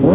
Yeah.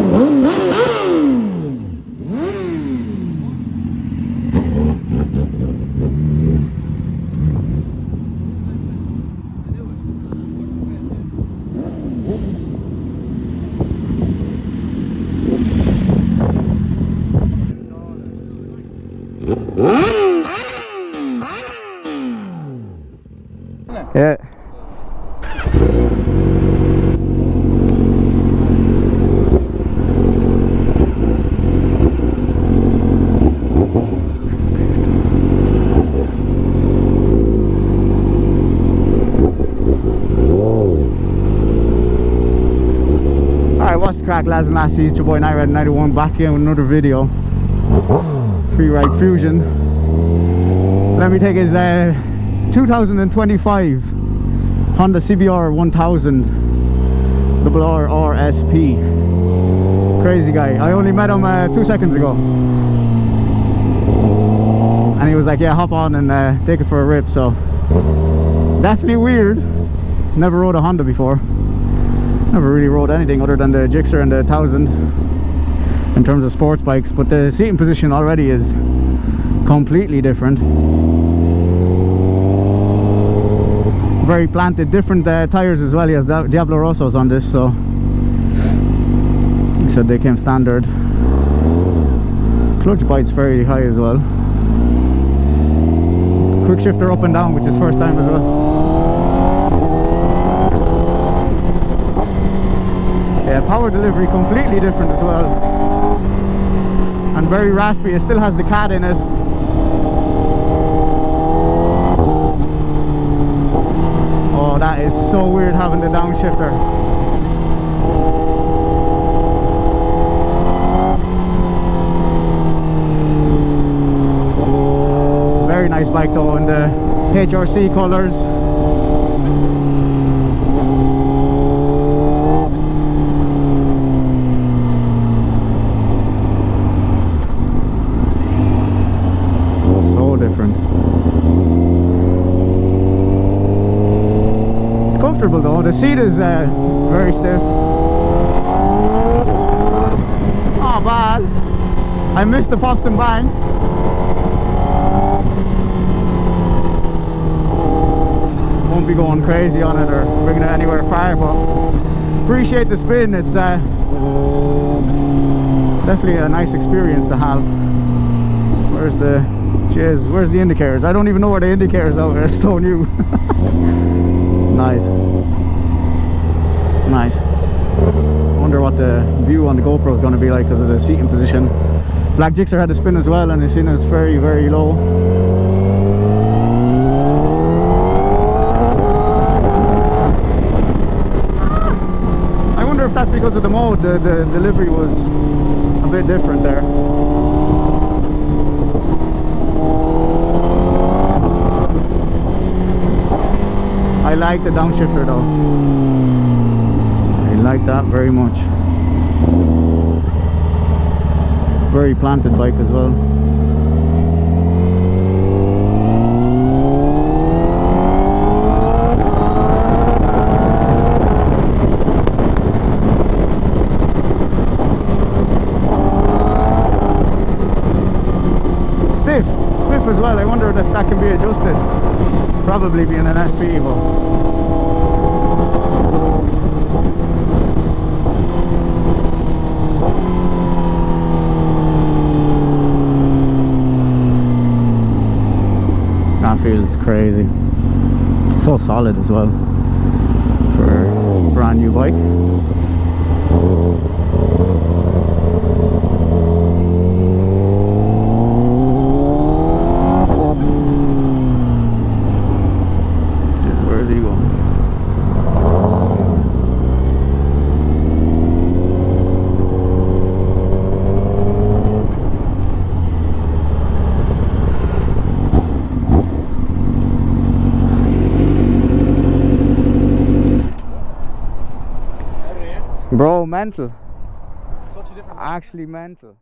Alright, what's the crack, lads and lassies? It's your boy Nightride91 back here with another video. Freeride Fusion. Let me take his 2025 Honda CBR 1000RR-R SP. Crazy guy. I only met him 2 seconds ago, and he was like, yeah, hop on and take it for a rip. So definitely weird. Never rode a Honda before. Never really rode anything other than the Gixxer and the 1000 in terms of sports bikes, but the seating position already is completely different. Very planted, different tires as well. He has Diablo Rossos on this, so he said they came standard. Clutch bite's very high as well. Quick shifter up and down, which is first time as well. Yeah, power delivery completely different as well, and very raspy. It still has the cat in it. Oh, that is so weird having the downshifter. Very nice bike though, in the HRC colors. Comfortable though. The seat is very stiff. Not bad. I missed the pops and bangs. Won't be going crazy on it or bringing it anywhere far, but appreciate the spin. It's definitely a nice experience to have. Where's the where's the indicators? I don't even know where the indicators are. They're so new. Nice. Nice. I wonder what the view on the GoPro is going to be like because of the seating position. Black Gixxer had a spin as well, and the scene is very, very low. I wonder if that's because of the mode. The delivery was a bit different there. I like the downshifter though. I like that very much. Very planted bike as well. Stiff as well. I wonder if that can be adjusted. Probably being an SP, but that feels crazy. So solid as well for a brand new bike. Bro, mental. Such a different. Actually mental.